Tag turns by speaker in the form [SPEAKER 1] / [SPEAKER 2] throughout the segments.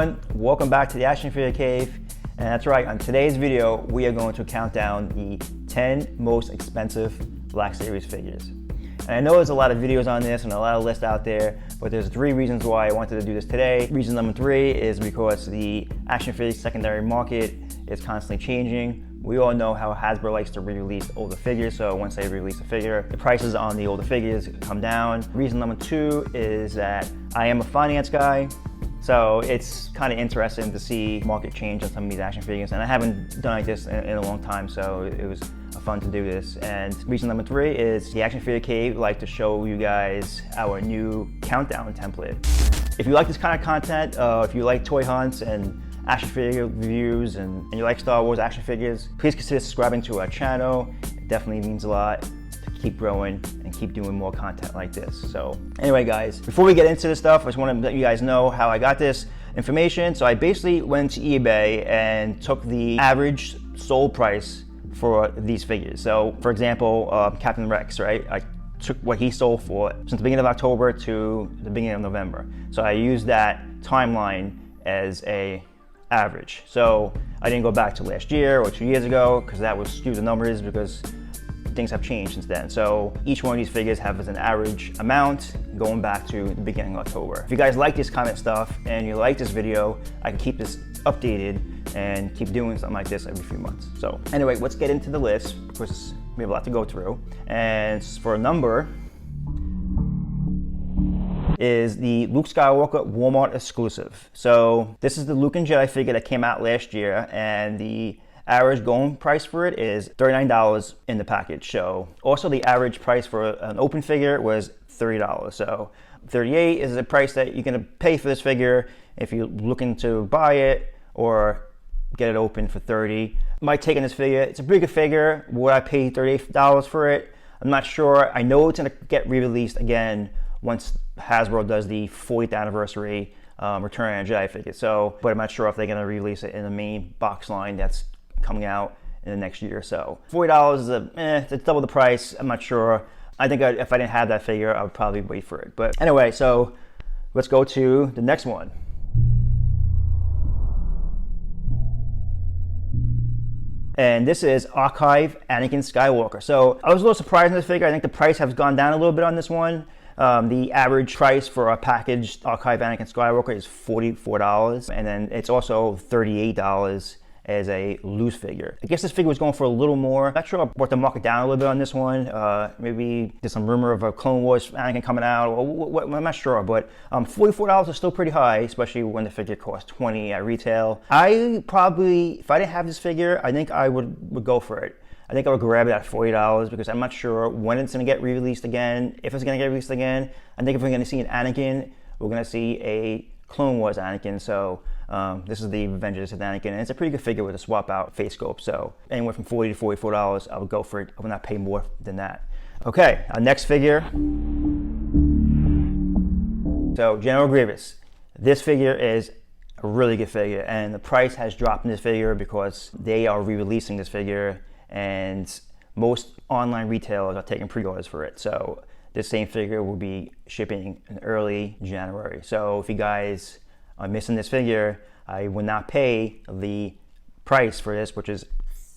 [SPEAKER 1] everyone, welcome back to the Action Figure Cave. And that's right, on today's video, we are going to count down the 10 most expensive Black Series figures. And I know there's a lot of videos on this and a lot of lists out there, but there's 3 reasons why I wanted to do this today. Reason number 3 is because the action figure secondary market is constantly changing. We all know how Hasbro likes to re-release older figures, so once they release a figure, the prices on the older figures come down. Reason number 2 is that I am a finance guy, so it's kind of interesting to see market change on some of these action figures, and I haven't done like this in a long time, so it was fun to do this. And reason number 3 is the Action Figure Cave would like to show you guys our new countdown template. If you like this kind of content, if you like toy hunts and action figure reviews and you like Star Wars action figures, please consider subscribing to our channel. It definitely means a lot to keep growing and keep doing more content like this. So anyway guys, before we get into this stuff, I just want to let you guys know how I got this information. So I basically went to eBay and took the average sold price for these figures. So for example, Captain Rex, right? I took what he sold for since the beginning of October to the beginning of November. So I used that timeline as a average. So I didn't go back to last year or 2 years ago because that would skew the numbers because things have changed since then. So each one of these figures has an average amount going back to the beginning of October. If you guys like this kind of stuff and you like this video, I can keep this updated and keep doing something like this every few months. So anyway, let's get into the list because we have a lot to go through. And for a number is the Luke Skywalker Walmart exclusive. So this is the Luke and Jedi figure that came out last year, and the average going price for it is $39 in the package. So also the average price for an open figure was $30. So $38 is the price that you're gonna pay for this figure if you're looking to buy it or get it open for $30. My take on this figure, it's a pretty good figure. Would I pay $38 for it? I'm not sure. I know it's gonna get re-released again once Hasbro does the 40th anniversary Return of the Jedi figure. So, but I'm not sure if they're gonna release it in the main box line that's coming out in the next year or so. $40 is it's double the price. I'm not sure. I think if I didn't have that figure, I would probably wait for it. But anyway, so let's go to the next one. And this is Archive Anakin Skywalker. So I was a little surprised in this figure. I think the price has gone down a little bit on this one. The average price for a packaged Archive Anakin Skywalker is $44. And then it's also $38 as a loose figure. I guess this figure was going for a little more. Not sure I brought the market down a little bit on this one. Maybe there's some rumor of a Clone Wars Anakin coming out. I'm not sure, but $44 is still pretty high, especially when the figure costs $20 at retail. I probably, if I didn't have this figure, I think I would go for it. I think I would grab it at $40 because I'm not sure when it's gonna get re-released again, if it's gonna get released again. I think if we're gonna see an Anakin, we're gonna see a Clone Wars Anakin. So this is the Revenge of the Sith Anakin, and it's a pretty good figure with a swap out face scope. So anywhere from $40 to $44, I would go for it. I would not pay more than that. Okay, our next figure. So General Grievous. This figure is a really good figure, and the price has dropped in this figure because they are re-releasing this figure, and most online retailers are taking pre-orders for it. So this same figure will be shipping in early January. So if you guys are missing this figure, I will not pay the price for this, which is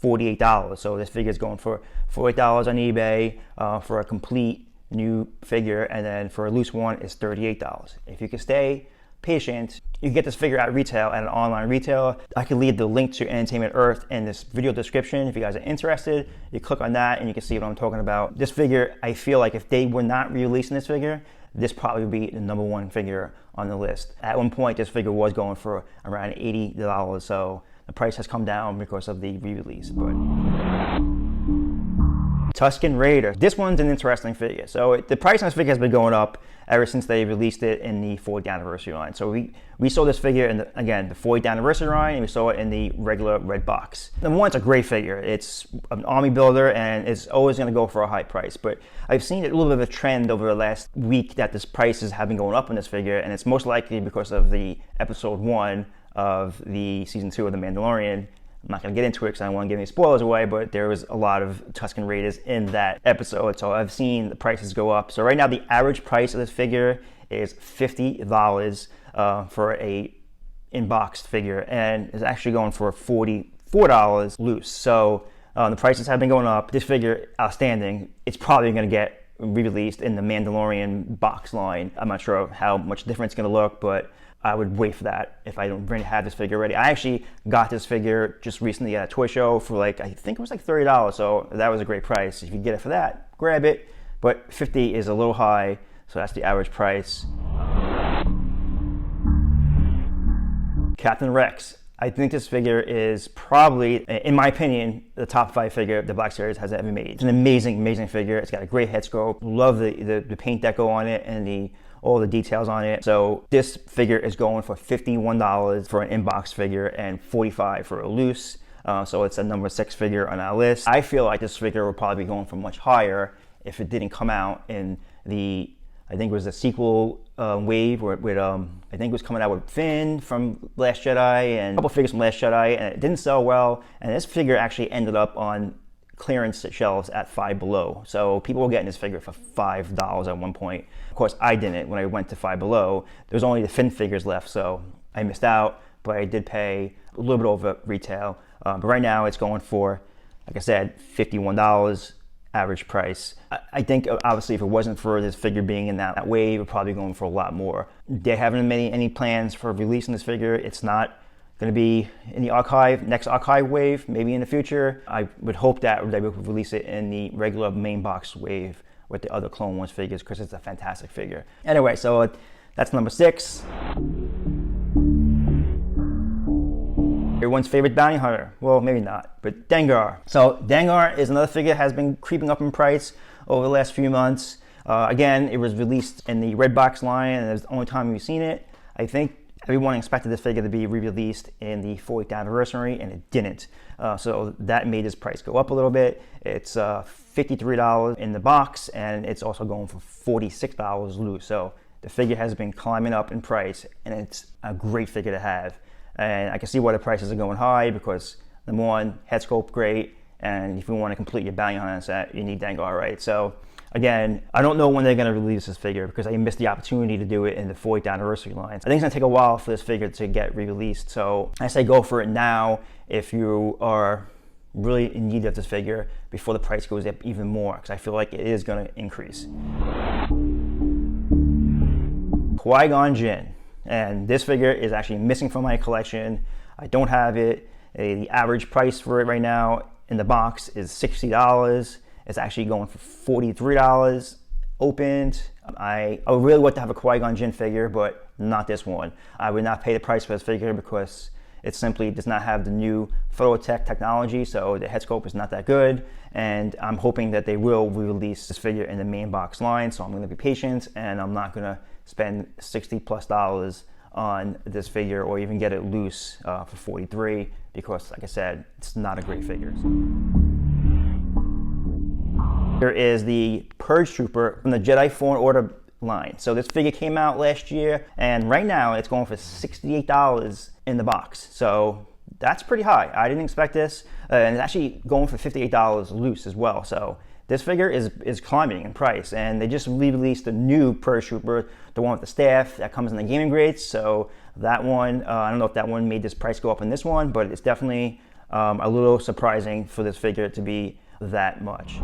[SPEAKER 1] $48. So this figure is going for $48 on eBay for a complete new figure, and then for a loose one is $38. If you can stay patient, you can get this figure at retail at an online retailer. I can leave the link to Entertainment Earth in this video description. If you guys are interested, you click on that and you can see what I'm talking about. This figure, I feel like if they were not releasing this figure, this probably would be the #1 figure on the list. At one point, this figure was going for around $80, so the price has come down because of the re-release. But Tuscan Raider. This one's an interesting figure. So the price on this figure has been going up ever since they released it in the 40th anniversary line. So we saw this figure in the 40th anniversary line, and we saw it in the regular red box. Number one, it's a great figure. It's an army builder, and it's always going to go for a high price. But I've seen a little bit of a trend over the last week that this prices have been going up on this figure, and it's most likely because of the episode 1 of the season 2 of The Mandalorian. I'm not going to get into it because I don't want to give any spoilers away, but there was a lot of Tuscan Raiders in that episode, so I've seen the prices go up. So right now, the average price of this figure is $50 for a in-box figure, and is actually going for $44 loose. So the prices have been going up. This figure, outstanding. It's probably going to get re-released in the Mandalorian box line. I'm not sure how much different it's going to look, but I would wait for that if I don't really have this figure already. I actually got this figure just recently at a toy show for like, I think it was like $30, so that was a great price. If you get it for that, grab it. But $50 is a little high, so that's the average price. Captain Rex. I think this figure is probably, in my opinion, the top 5 figure the Black Series has ever made. It's an amazing, amazing figure. It's got a great head sculpt. Love the paint deco on it and all the details on it. So this figure is going for $51 for an in-box figure and $45 for a loose. So it's a number 6 figure on our list. I feel like this figure would probably be going for much higher if it didn't come out in the, I think it was the sequel wave with I think it was coming out with Finn from Last Jedi and a couple figures from Last Jedi, and it didn't sell well. And this figure actually ended up on clearance shelves at Five Below. So people were getting this figure for $5 at one point. Of course, I didn't when I went to Five Below. There was only the Finn figures left, so I missed out, but I did pay a little bit over retail. But right now it's going for, like I said, $51 average price. I think obviously if it wasn't for this figure being in that wave, it's probably going for a lot more. They haven't made any plans for releasing this figure. It's not going to be in the archive, next archive wave, maybe in the future. I would hope that they would release it in the regular main box wave with the other Clone Wars figures, because it's a fantastic figure. Anyway, so that's number 6. Everyone's favorite bounty hunter. Well, maybe not, but Dengar. So Dengar is another figure that has been creeping up in price over the last few months. Again, it was released in the red box line, and it's the only time we've seen it. I think everyone expected this figure to be re-released in the 40th anniversary, and it didn't. So that made this price go up a little bit. It's $53 in the box, and it's also going for $46 loose. So the figure has been climbing up in price, and it's a great figure to have. And I can see why the prices are going high, because number one, head sculpt great, and if you want to complete your bounty hunter set, you need Dengar, right? So again, I don't know when they're going to release this figure, because I missed the opportunity to do it in the 40th anniversary lines. I think it's going to take a while for this figure to get re-released, so I say go for it now if you are really in need of this figure before the price goes up even more, because I feel like it is going to increase. Qui Gon Jinn. And this figure is actually missing from my collection. I don't have it. The average price for it right now in the box is $60. It's actually going for $43 opened. I would really like to have a Qui Gon Jinn figure, but not this one. I would not pay the price for this figure because it simply does not have the new phototech technology, so the head sculpt is not that good. And I'm hoping that they will re-release this figure in the main box line, so I'm going to be patient, and I'm not going to spend $60+ on this figure or even get it loose for $43, because like I said, it's not a great figure. There is the Purge Trooper from the Jedi Fallen Order line. So this figure came out last year, and right now it's going for $68 in the box. So that's pretty high. I didn't expect this, and it's actually going for $58 loose as well. So this figure is climbing in price, and they just re-released the new Purge Trooper, the one with the staff that comes in the gaming grades. So that one, I don't know if that one made this price go up in this one, but it's definitely a little surprising for this figure to be that much.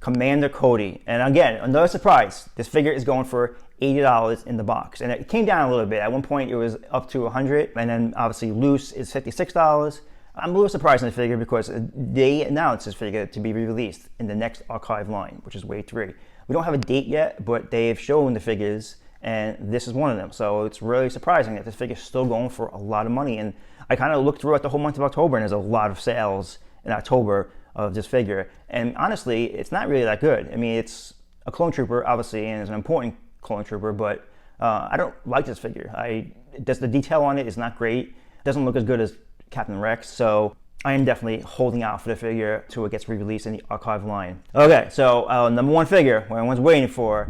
[SPEAKER 1] Commander Cody, and again, another surprise. This figure is going for $80 in the box, and it came down a little bit. At one point, it was up to $100, and then obviously loose is $56. I'm a little surprised in the figure because they announced this figure to be re-released in the next archive line, which is Wave 3. We don't have a date yet, but they've shown the figures, and this is one of them. So it's really surprising that this figure is still going for a lot of money. And I kind of looked throughout the whole month of October, and there's a lot of sales in October of this figure. And honestly, it's not really that good. I mean, it's a clone trooper, obviously, and it's an important clone trooper, but I don't like this figure. The detail on it is not great. It doesn't look as good as Captain Rex, so I am definitely holding out for the figure till it gets re-released in the archive line. Okay, so number one figure, what everyone's waiting for.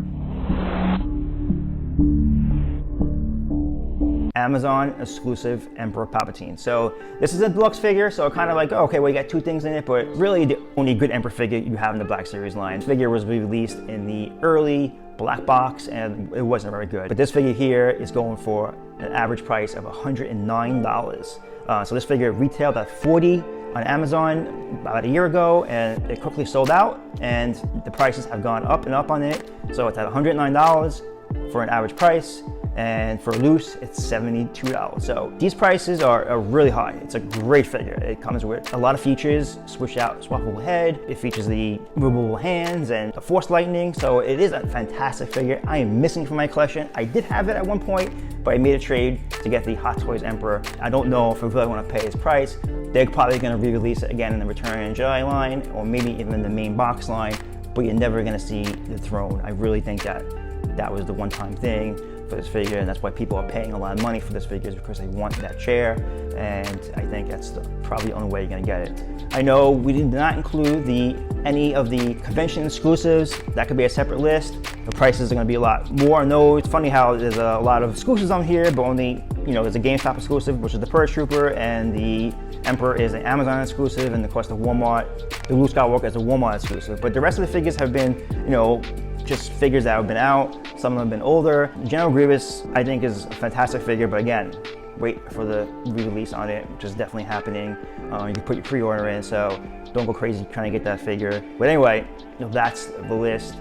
[SPEAKER 1] Amazon exclusive Emperor Palpatine. So this is a deluxe figure, so kind of like, oh, okay, well, you got two things in it, but really the only good Emperor figure you have in the Black Series line. This figure was released in the early black box and it wasn't very good. But this figure here is going for an average price of $109. So this figure retailed at $40 on Amazon about a year ago, and it quickly sold out, and the prices have gone up and up on it. So it's at $109 for an average price, and for loose it's $72. So these prices are really high. It's a great figure. It comes with a lot of features: switch out, swappable head. It features the movable hands and the force lightning. So it is a fantastic figure. I am missing from my collection. I did have it at one point, but I made a trade to get the Hot Toys Emperor. I don't know if I really want to pay his price. They're probably going to re-release it again in the Return of the Jedi line, or maybe even in the main box line, but you're never going to see the throne. I really think that was the one-time thing for this figure, and that's why people are paying a lot of money for this figure, is because they want that chair, and I think that's probably the only way you're going to get it. I know we did not include any of the convention exclusives. That could be a separate list. The prices are going to be a lot more. I know it's funny how there's a lot of exclusives on here, but only, there's a GameStop exclusive, which is the Purge Trooper, and the Emperor is an Amazon exclusive, and of course the Walmart, the Luke Skywalker is a Walmart exclusive. But the rest of the figures have been, just figures that have been out. Some of them have been older. General Grievous, I think, is a fantastic figure, but again, wait for the re-release on it, which is definitely happening. You can put your pre-order in, so don't go crazy trying to get that figure. But anyway, that's the list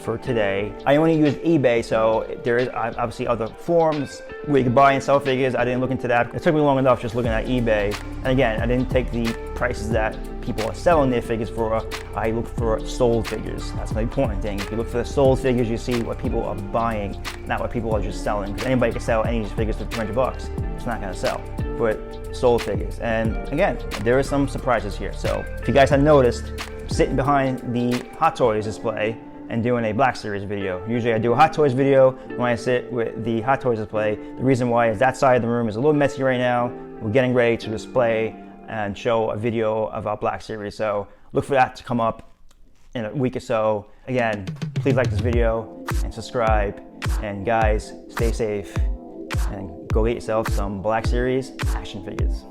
[SPEAKER 1] for today. I only use eBay, so there is obviously other forums where you can buy and sell figures. I didn't look into that. It took me long enough just looking at eBay. And again, I didn't take the prices that people are selling their figures for. I look for sold figures. That's the important thing. If you look for the sold figures, you see what people are buying, not what people are just selling. Because anybody can sell any of these figures for $200. It's not gonna sell. But sold figures. And again, there are some surprises here. So if you guys have noticed, I'm sitting behind the Hot Toys display and doing a Black Series video. Usually I do a Hot Toys video when I sit with the Hot Toys display. The reason why is that side of the room is a little messy right now. We're getting ready to display and show a video of our Black Series. So look for that to come up in a week or so. Again, please like this video and subscribe. And guys, stay safe and go get yourself some Black Series action figures.